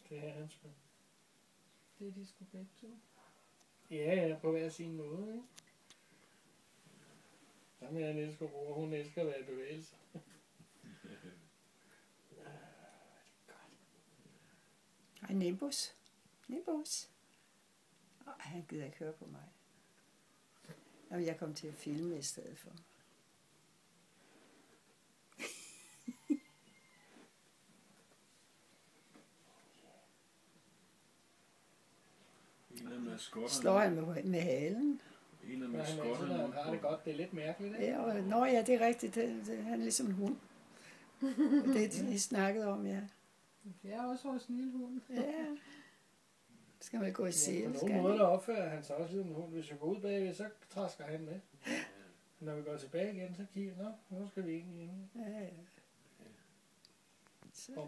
Det er han sgu. Det er de sgu begge to. Ja, på hver sin måde, ikke? Jamen, jeg elsker ro, hun elsker at være i bevægelse. Ej, Nimbus. Nimbus. Han gider ikke høre på mig. Jamen, jeg kom til at filme i stedet for. En af maskotterne. Slår han med halen. En af Men han maskotterne. har det godt. Det er lidt mærkeligt, ikke? Ja, og, nå ja, det er rigtigt. Han er ligesom en hund. Det I snakkede om, ja. Det er også vores lille hund. Ja. Skal man gå og se. Ja, på nogle måder der opfører han sig også ligesom en hund. Hvis vi går ud bagved, så træsker han med. Når vi går tilbage igen, så kigger nu skal vi ikke ind. Ja, ja. Så.